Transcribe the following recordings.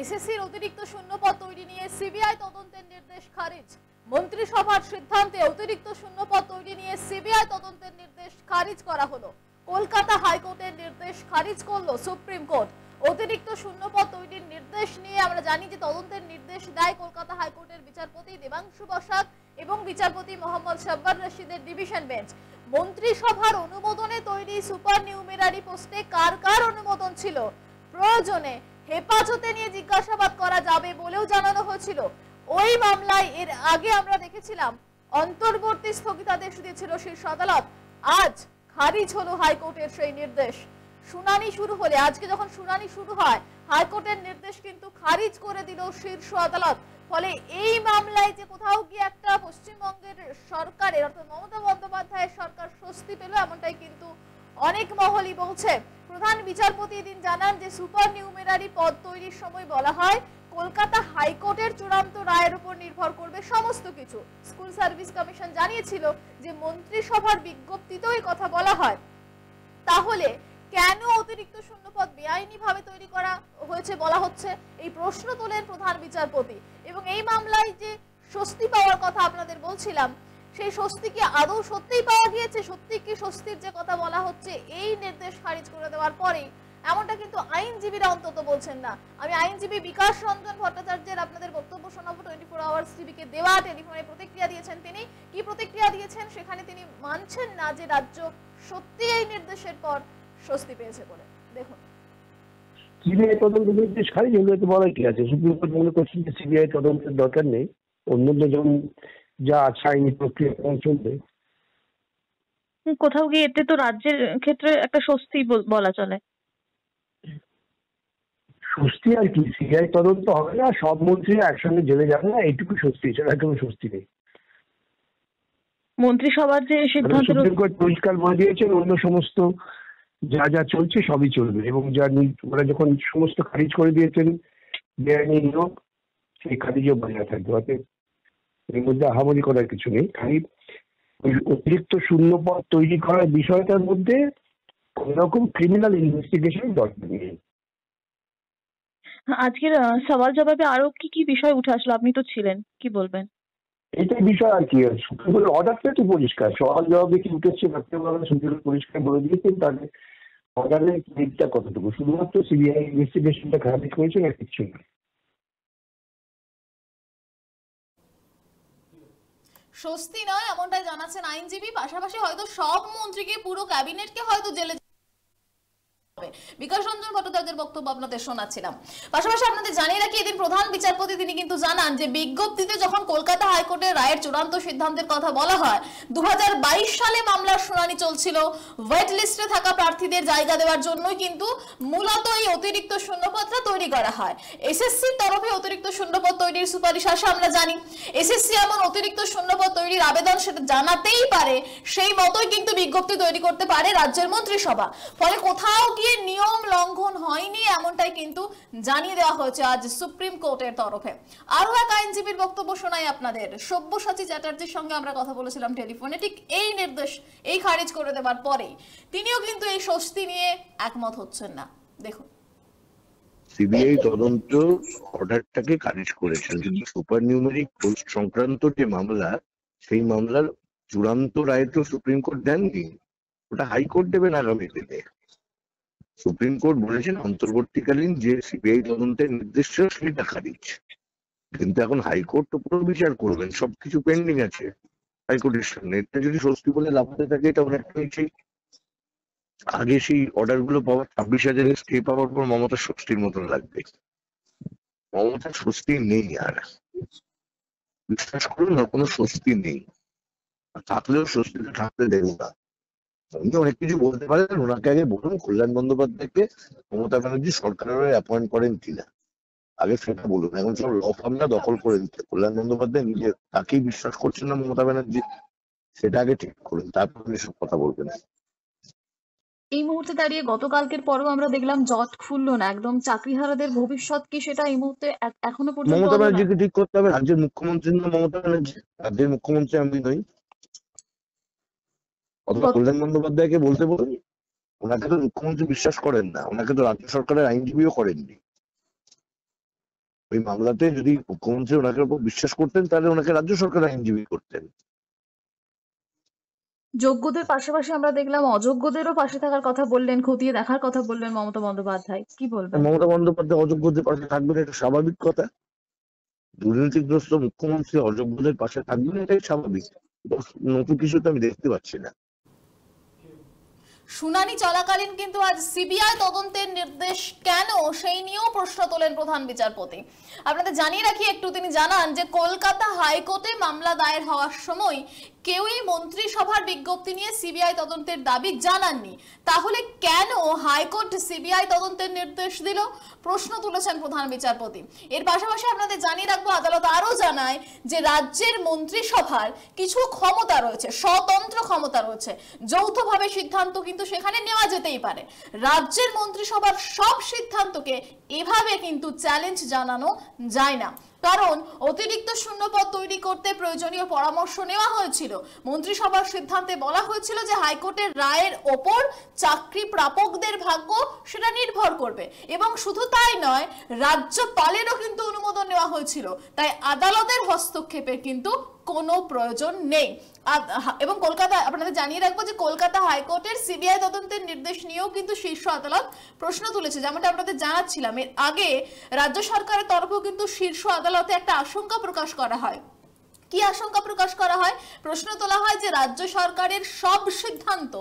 এসএসসির অতিরিক্ত শূন্যপদ তৈরি নিয়ে সিবিআই তদন্তের নির্দেশ খারিজ। মন্ত্রিসভার সিদ্ধান্তে অতিরিক্ত শূন্যপদ তৈরি নিয়ে সিবিআই তদন্তের নির্দেশ খারিজ করা হলো। কলকাতা হাইকোর্টের নির্দেশ খারিজ করলো সুপ্রিম কোর্ট। অতিরিক্ত শূন্যপদ তৈরির নির্দেশ নিয়ে আমরা জানি যে তদন্তের নির্দেশ দেয় কলকাতা হাইকোর্টের বিচারপতি দেবাংশু বসাক এবং বিচারপতি মোহাম্মদ সাব্বার রশিদের ডিভিশন বেঞ্চ। মন্ত্রিসভার অনুমোদনে তৈরি সুপার নিউমেরারি পোস্টে কার কার অনুমোদন ছিল, প্রয়োজনে হেফাজতে নিয়ে জিজ্ঞাসাবাদ করা যাবে বলেও জানানো হয়েছিল। ওই মামলায় এর আগে আমরা দেখেছিলাম অন্তর্বর্তী স্থগিতাদেশ দিয়েছিল শীর্ষ আদালত। আজ খারিজ হলো হাইকোর্টের সেই নির্দেশ। শুনানি শুরু হলে, আজকে যখন শুনানি শুরু হয়, হাইকোর্টের নির্দেশ কিন্তু খারিজ করে দিল শীর্ষ আদালত। ফলে এই মামলায় যে কোথাও গিয়ে একটা পশ্চিমবঙ্গের সরকারের অর্থাৎ মমতা বন্দ্যোপাধ্যায়ের সরকার স্বস্তি পেল, এমনটাই কিন্তু অনেক মহলই বলছে। প্রধান বিচারপতি দিন জানান যে সুপার নিউমেরারি পদ তৈরির সময় বলা হয় কলকাতা হাইকোর্টের চূড়ান্ত রায়ের উপর নির্ভর করবে সমস্ত কিছু। স্কুল সার্ভিস কমিশন জানিয়েছিল যে মন্ত্রিসভার বিজ্ঞপ্তিতেও এই কথা বলা হয়। তাহলে কেন অতিরিক্ত শূন্যপদ বেআইনিভাবে তৈরি করা হয়েছে বলা হচ্ছে, এই প্রশ্ন তোলেন প্রধান বিচারপতি। এবং এই মামলায় যে স্বস্তি পাওয়ার কথা আপনাদের বলছিলাম, সেই স্বস্তি কি আদৌ সত্যিই পাওয়া গিয়েছে? সত্যি কি স্বস্তির যে কথা বলা হচ্ছে এই নির্দেশ খারিজ করে দেওয়ার পরে? এমনটা কিন্তু আইনজীবীরা অন্তত বলছেন না। আমি আইনজীবী বিকাশ রঞ্জন ভট্টাচার্যের আপনাদের বক্তব্য শোনাবো। 24 আওয়ার্স টিভিকে দেওয়া টেলিফোনে প্রতিক্রিয়া দিয়েছেন তিনি। কি প্রতিক্রিয়া দিয়েছেন? সেখানে তিনি মানছেন না যে রাজ্য সত্যি এই নির্দেশের পর স্বস্তি পেয়েছে বলে। দেখুন, সিবিআই তদন্ত নির্দেশ খারিজ হলো, এতে বলার কি আছে? সুপ্রিম কোর্ট মনে করছেন যে সিবিআই তদন্তের দরকার নেই, অন্যান্য যেমন যা আছে আইনি প্রক্রিয়া চলবে। কোথাও গিয়ে এতে তো রাজ্যের ক্ষেত্রে একটা স্বস্তি বলা চলে। স্বস্তি আর কি, সিবিআই তদন্ত হবে না, সব মন্ত্রীরা একসঙ্গে জেলে যাবে না, এইটুকু স্বস্তি, সেটা কোনো স্বস্তি নেই। মন্ত্রিসভার যে সিদ্ধান্ত সুপ্রিম কোর্ট পরিষ্কার বলে দিয়েছেন অন্য সমস্ত যা যা চলছে সবই চলবে, এবং যা ওরা যখন সমস্ত খারিজ করে দিয়েছেন বেআইনি নিয়োগ, সেই খারিজও বজায় থাকবে। অর্থাৎ এর মধ্যে আহামরি করার কিছু নেই। খালি ওই অতিরিক্ত শূন্যপদ তৈরি করার বিষয়টার মধ্যে কোন রকম ক্রিমিনাল ইনভেস্টিগেশন দরকার নেই। আজকের সওয়াল জবাবে আরো কি কি বিষয় উঠে আসলো? আপনি তো ছিলেন, কি বলবেন? এইটাই বিষয় আর কি। সুপ্রিম কোর্টের অর্ডারটা তো পরিষ্কার, সওয়াল জবাবে কি উঠেছে সুপ্রিম কোর্ট পরিষ্কার বলে দিয়েছেন। তাহলে অর্ডারের দিকটা কতটুকু, শুধুমাত্র সিবিআই ইনভেস্টিগেশনটা খারাপ করেছে না কিছু না। স্বস্তি নয় এমনটাই জানাচ্ছেন আইনজীবী। পাশাপাশি হয়তো সব মন্ত্রীকে, পুরো ক্যাবিনেটকে হয়তো জেলে বিকাশ রঞ্জন ভট্টাচার্যের বক্তব্য আপনাদের শোনাচ্ছিলাম। পাশাপাশি আপনাদের জানিয়ে রাখি, এদিন প্রধান বিচারপতি তিনি কিন্তু জানান যে বিজ্ঞপ্তিতে যখন কলকাতা হাইকোর্টের রায়ের চূড়ান্ত সিদ্ধান্তের কথা বলা হয়, 2022 সালে মামলার শুনানি চলছিল। ওয়েট লিস্টে থাকা প্রার্থীদের জায়গা দেওয়ার জন্যই কিন্তু মূলত এই অতিরিক্ত শূন্যপদটা তৈরি করা হয়। এসএসসির তরফে অতিরিক্ত শূন্যপদ তৈরির সুপারিশ আসে আমরা জানি। এসএসসি এমন অতিরিক্ত শূন্যপদ তৈরির আবেদন সেটা জানাতেই পারে, সেই মতোই কিন্তু বিজ্ঞপ্তি তৈরি করতে পারে রাজ্যের মন্ত্রিসভা। ফলে কোথাও গিয়ে নিয়ম লঙ্ঘন হয়নি এমনটাই কিন্তু জানিয়ে দেওয়া হয়েছে আজ সুপ্রিম কোর্টের তরফে। আরো এক আইনজীবীর বক্তব্য শোনাই আপনাদের। সব্যসাচী চ্যাটার্জির সঙ্গে আমরা কথা বলেছিলাম টেলিফোনে, ঠিক এই নির্দেশ এই খারিজ করে দেওয়ার পরেই তিনিও কিন্তু এই স্বস্তি নিয়ে একমত হচ্ছেন না। দেখুন, সিবিআই তদন্ত অর্ডারটাকে খারিজ করেছেন, কিন্তু সুপার নিউমেরিক পোস্ট সংক্রান্ত যে মামলা, সেই মামলার চূড়ান্ত রায় তো সুপ্রিম কোর্ট দেননি, ওটা হাইকোর্ট দেবেন আগামী দিনে। সুপ্রিম কোর্ট বলেছেন অন্তর্বর্তীকালীন যে সিবিআই তদন্তের নির্দেশ ছিল সেটা খারিজ, কিন্তু এখন হাইকোর্ট তো পুরো বিচার করবেন, সবকিছু পেন্ডিং আছে হাইকোর্টের সামনে। এটা যদি স্বস্তি বলে লাফাতে থাকে, এটা অনেকটা হয়েছে আগে সেই অর্ডার গুলো পাওয়ার 26,000 স্টে পাওয়ার পর মমতার স্বস্তির মতন লাগবে। মমতার স্বস্তি নেই, আর বিশ্বাস করুন না, কোনো স্বস্তি নেই। থাকলেও স্বস্তিতে থাকতে দেবো না। উনি অনেক কিছু বলতে পারেন, ওনাকে আগে বলুন কল্যাণ বন্দ্যোপাধ্যায়কে মমতা ব্যানার্জি সরকারের অ্যাপয়েন্ট করেন কিনা, আগে সেটা বলুন। এখন সব ল ফার্মরা দখল করে দিচ্ছে, কল্যাণ বন্দ্যোপাধ্যায় নিজে তাকেই বিশ্বাস করছেন না মমতা ব্যানার্জি, সেটা আগে ঠিক করুন, তারপর এসব কথা বলবেন। এই মুহূর্তে দাঁড়িয়ে গতকালকের পরেও আমরা দেখলাম জট খুললো না, একদম চাকরিহারাদের ভবিষ্যৎ কি সেটা এই মুহূর্তে এখনো পর্যন্ত মমতা ব্যানার্জিকে ঠিক করতে হবে। রাজ্যের মুখ্যমন্ত্রী না মমতা ব্যানার্জি, রাজ্যের মুখ্যমন্ত্রী আমি নই। অথবা কল্যাণ বন্দ্যোপাধ্যায়কে বলতে বলুন, ওনাকে তো মুখ্যমন্ত্রী বিশ্বাস করেন না, ওনাকে তো রাজ্য সরকারের আইনজীবীও করেননি। ওই মামলাতে যদি মুখ্যমন্ত্রী ওনাকে উপর বিশ্বাস করতেন তাহলে ওনাকে রাজ্য সরকার আইনজীবী করতেন। যোগ্যদের পাশাপাশি আমরা দেখলাম অযোগ্যদেরও পাশে থাকার কথা বললেন, খতিয়ে দেখার কথা বললেন মমতা বন্দ্যোপাধ্যায়, কি বলবেন? মমতা বন্দ্যোপাধ্যায় অযোগ্যদের পাশে থাকবেন, এটা স্বাভাবিক কথা। দুর্নীতিগ্রস্ত মুখ্যমন্ত্রী অযোগ্যদের পাশে থাকবেন, এটাই স্বাভাবিক। নতুন কিছু তো আমি দেখতে পাচ্ছি না। শুনানি চলাকালীন কিন্তু আজ সিবিআই তদন্তের নির্দেশ কেন সেই নিয়েও প্রশ্ন তোলেন প্রধান বিচারপতি। আপনাদের জানিয়ে রাখি একটু, তিনি জানান যে কলকাতা হাইকোর্টে মামলা দায়ের হওয়ার সময় কেউই মন্ত্রিসভার বিজ্ঞপ্তি নিয়ে সিবিআই তদন্তের দাবি জানাননি। তাহলে কেন হাইকোর্ট সিবিআই তদন্তের নির্দেশ দিল, প্রশ্ন তুলেছেন প্রধান বিচারপতি। এর পাশাপাশি আপনাদের জানিয়ে রাখবো, আদালত আরো জানায় যে রাজ্যের মন্ত্রিসভার কিছু ক্ষমতা রয়েছে, স্বতন্ত্র ক্ষমতা রয়েছে, যৌথভাবে সিদ্ধান্ত কিন্তু সেখানে নেওয়া যেতেই পারে। রাজ্যের মন্ত্রিসভার সব সিদ্ধান্তকে এভাবে কিন্তু চ্যালেঞ্জ জানানো যায় না, কারণ অতিরিক্ত শূন্যপদ তৈরি করতে প্রয়োজনীয় পরামর্শ নেওয়া হয়েছিল। মন্ত্রিসভার সিদ্ধান্তে বলা হয়েছিল যে হাইকোর্টের রায়ের ওপর চাকরি প্রাপকদের ভাগ্য সেটা নির্ভর করবে, এবং শুধু তাই নয়, রাজ্যপালেরও কিন্তু অনুমোদন নেওয়া হয়েছিল। তাই আদালতের হস্তক্ষেপের কিন্তু কোনো প্রয়োজন নেই। এবং কলকাতা, আপনাদের জানিয়ে রাখবো যে কলকাতা হাইকোর্টের সিবিআই তদন্তের নির্দেশ নিয়েও কিন্তু শীর্ষ আদালত প্রশ্ন তুলেছে। যেমনটা আপনাদের জানাচ্ছিলাম, এর আগে রাজ্য সরকারের তরফেও কিন্তু শীর্ষ আদালতে একটা আশঙ্কা প্রকাশ করা হয়। কি আশঙ্কা প্রকাশ করা হয়? প্রশ্ন তোলা হয় যে রাজ্য সরকারের সব সিদ্ধান্ত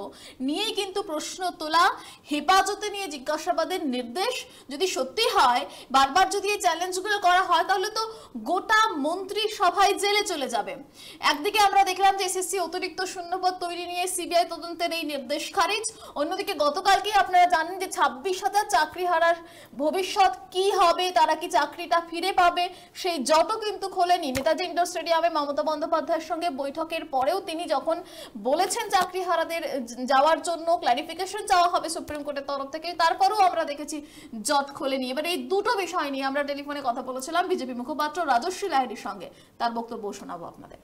নিয়েই কিন্তু প্রশ্ন তোলা, হেফাজতে নিয়ে জিজ্ঞাসাবাদের নির্দেশ যদি সত্যি হয়, বারবার যদি এই চ্যালেঞ্জগুলো করা হয়, তাহলে তো গোটা মন্ত্রিসভায় জেলে চলে যাবে। একদিকে আমরা দেখলাম যে এসএসসি অতিরিক্ত শূন্যপদ তৈরি নিয়ে সিবিআই তদন্তের এই নির্দেশ খারিজ, অন্যদিকে গতকালকে আপনারা জানেন যে 26,000 চাকরি হারার ভবিষ্যৎ কি হবে, তারা কি চাকরিটা ফিরে পাবে, সেই জট কিন্তু খোলেনি। নেতাজি ইন্ডোর স্টেডিয়ামে মমতা বন্দ্যোপাধ্যায়ের সঙ্গে বৈঠকের পরেও তিনি যখন বলেছেন চাকরি হারাদের যাওয়ার জন্য ক্লারিফিকেশন চাওয়া হবে সুপ্রিম কোর্টের তরফ থেকে, তারপরেও আমরা দেখেছি জট খোলেনি। এবার এই দুটো বিষয় নিয়ে আমরা টেলিফোনে কথা বলেছিলাম বিজেপি মুখপাত্র রাজশ্রী লাহিড়ীর সঙ্গে, তার বক্তব্য শোনাবো আপনাদের।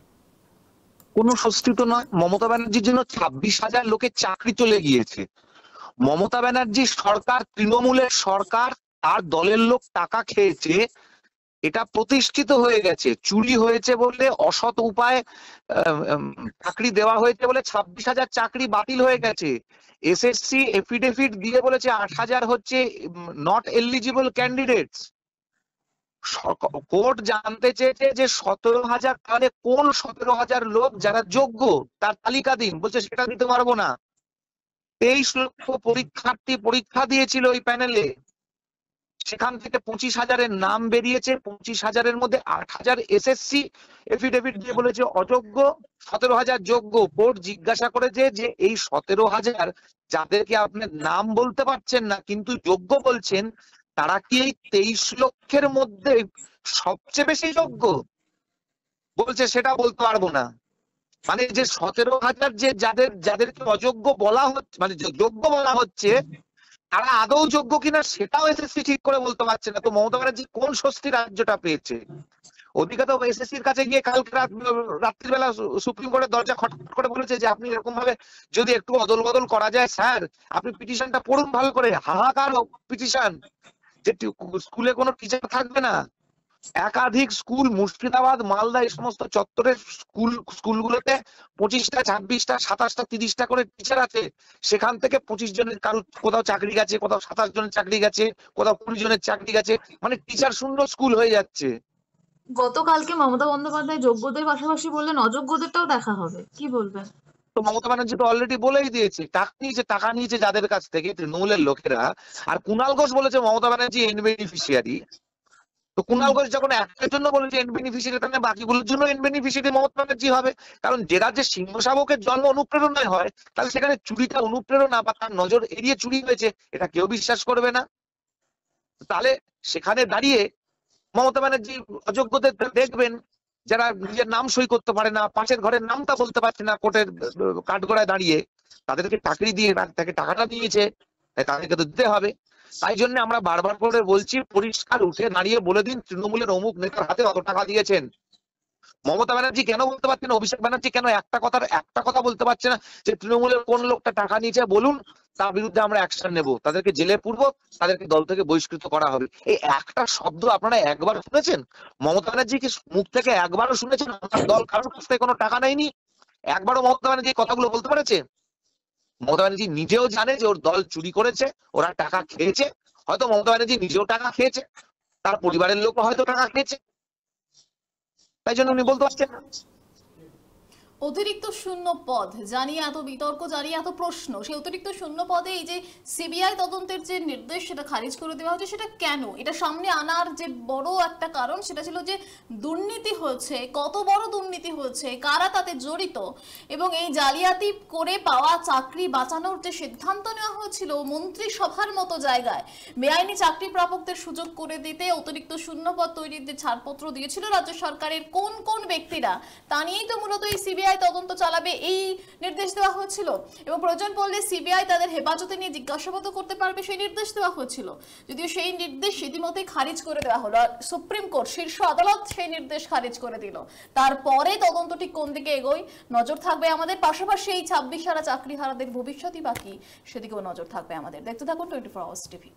কোনো স্বস্তি তো নয়, মমতা ব্যানার্জির জন্য 26,000 লোকের চাকরি চলে গিয়েছে। মমতা ব্যানার্জির সরকার, তৃণমূলের সরকার, তার দলের লোক টাকা খেয়েছে, এটা প্রতিষ্ঠিত হয়ে গেছে। চুরি হয়েছে বলে, অসৎ উপায়ে চাকরি দেওয়া হয়েছে বলে 26,000 চাকরি বাতিল হয়ে গেছে। এসএসসি এফিডেভিট দিয়ে বলেছে 8,000 হচ্ছে নট এলিজিবল ক্যান্ডিডেটস। কোর্ট জানতে চেয়েছে যে 17,000, তাহলে কোন 17,000 লোক যারা যোগ্য তার তালিকা দিন, বলছে সেটা দিতে পারবো না। 23 লক্ষ পরীক্ষার্থী পরীক্ষা দিয়েছিল ওই প্যানেলে, সেখান থেকে 25,000-এর নাম বেরিয়েছে। 25,000-এর মধ্যে 8,000 এসএসসি এফিডেভিট দিয়ে বলেছে অযোগ্য, 17,000 যোগ্য। কোর্ট জিজ্ঞাসা করেছে যে এই 17,000 যাদেরকে আপনার নাম বলতে পারছেন না কিন্তু যোগ্য বলছেন, তারা কি এই 23 লক্ষের মধ্যে সবচেয়ে বেশি যোগ্য? বলছে সেটা বলতে পারবো না। মানে যে 17,000 যে যাদেরকে অযোগ্য বলা হচ্ছে, মানে যোগ্য বলা হচ্ছে, তারা আদৌ যোগ্য কিনা সেটাও এসএসসি ঠিক করে বলতে পারছে না। তো মমতা ব্যানার্জি কোন স্বস্তি রাজ্যটা পেয়েছে? ওদিকে তো এসএসসির কাছে গিয়ে কালকে রাত্রিবেলা সুপ্রিম কোর্টের দরজা খটখট করে বলেছে যে আপনি এরকম ভাবে যদি একটু অদল বদল করা যায় স্যার, আপনি পিটিশনটা পড়ুন ভালো করে। হাহাকার পিটিশন, যে স্কুলে কোনো টিচার থাকবে না। একাধিক স্কুল, মুর্শিদাবাদ, মালদা, এই সমস্ত চত্বরের স্কুলগুলোতে 25টা, 26টা, 27টা, 30টা করে টিচার আছে। সেখান থেকে 25 জনের কারো কোথাও চাকরি গেছে, কোথাও 27 জনের চাকরি গেছে, কোথাও 20 জনের চাকরি গেছে। মানে টিচার শূন্য স্কুল হয়ে যাচ্ছে। গতকালকে মমতা বন্দ্যোপাধ্যায় যোগ্যদের পাশাপাশি বললেন অযোগ্যদেরটাও দেখা হবে, কি বলবেন? তো মমতা ব্যানার্জি তো অলরেডি বলেই দিয়েছে, টাকা নিয়েছে যাদের কাছ থেকে, তৃণমূলের লোকেরা। আর কুণাল ঘোষ বলেছে মমতা ব্যানার্জি এন্ড বেনিফিশিয়ারি। তো কুণাল ঘোষ যখন একটার জন্য বলেছে এন্ড বেনিফিশিয়ারি, তাহলে বাকিগুলোর জন্য এন্ড বেনিফিশিয়ারি মমতা ব্যানার্জি হবে। কারণ যে রাজ্যে সিংহ শাবকের জন্ম অনুপ্রেরণায় হয়, তাহলে সেখানে চুরিটা অনুপ্রেরণা বা তার নজর এড়িয়ে চুরি হয়েছে, এটা কেউ বিশ্বাস করবে না। তাহলে সেখানে দাঁড়িয়ে মমতা ব্যানার্জি অযোগ্যদের দেখবেন, যারা নিজের নাম সই করতে পারে না, পাশের ঘরের নামটা বলতে পারছে না কোর্টের কাঠগড়ায় দাঁড়িয়ে, তাদেরকে চাকরি দিয়ে তাকে টাকাটা দিয়েছে, তাদেরকে তো দিতে হবে। তাই জন্য আমরা বারবার করে বলছি, পরিষ্কার উঠে দাঁড়িয়ে বলে দিন তৃণমূলের অমুক নেতার হাতে অত টাকা দিয়েছেন। মমতা ব্যানার্জি কেন বলতে পারছেন, অভিষেক ব্যানার্জি কেন একটা কথা বলতে পারছে না যে তৃণমূলের কোন লোকটা টাকা নিয়েছে বলুন, তার বিরুদ্ধে আমরা অ্যাকশন নেব, তাদেরকে জেলে পুরবো, তাদেরকে দল থেকে বহিষ্কৃত করা হবে। এই একটা শব্দ আপনারা একবার শুনেছেন? মমতা ব্যানার্জিকে মুখ থেকে একবারও শুনেছেন আমার দল কারোর কাছ থেকে কোনো টাকা নেয়নি? একবারও মমতা ব্যানার্জি এই কথাগুলো বলতে পেরেছে? মমতা ব্যানার্জি নিজেও জানে যে ওর দল চুরি করেছে, ওরা টাকা খেয়েছে, হয়তো মমতা ব্যানার্জি নিজেও টাকা খেয়েছে, তার পরিবারের লোক হয়তো টাকা খেয়েছে, তাই জন্য উনি বলতে পারছেন না। অতিরিক্ত শূন্য পদ জানিয়ে এত বিতর্ক, জানিয়ে এত প্রশ্ন, সেই অতিরিক্ত শূন্য পদে এই যে সিবিআই তদন্তের যে নির্দেশ সেটা খারিজ করে দেওয়া হচ্ছে, সেটা কেন? এটা সামনে আনার যে বড় একটা কারণ সেটা ছিল যে দুর্নীতি হয়েছে, কত বড় দুর্নীতি হয়েছে, কারা তাতে জড়িত, এবং এই জালিয়াতি করে পাওয়া চাকরি বাঁচানোর যে সিদ্ধান্ত নেওয়া হয়েছিল মন্ত্রিসভার মতো জায়গায় বেআইনি চাকরি প্রাপকদের সুযোগ করে দিতে অতিরিক্ত শূন্য পদ তৈরির যে ছাড়পত্র দিয়েছিল রাজ্য সরকারের কোন কোন ব্যক্তিরা, তা নিয়েই তো মূলত এই সিবিআই তদন্ত চালাবে এই নির্দেশ দেওয়া হয়েছিল, এবং প্রয়োজন পড়লে সিবিআই তাদের হেফাজতে নিয়ে জিজ্ঞাসাবাদ করতে পারবে সেই নির্দেশ দেওয়া হয়েছিল। যদিও সেই নির্দেশ ইতিমধ্যে খারিজ করে দেওয়া হলো, সুপ্রিম কোর্ট শীর্ষ আদালত সেই নির্দেশ খারিজ করে দিল। তারপরে তদন্তটি কোন দিকে এগোয় নজর থাকবে আমাদের, পাশাপাশি এই 26 হারা চাকরিহারাদের ভবিষ্যৎই বাকি সেদিকেও নজর থাকবে আমাদের। দেখতে থাকুন 24 আওয়ার্স টিভি।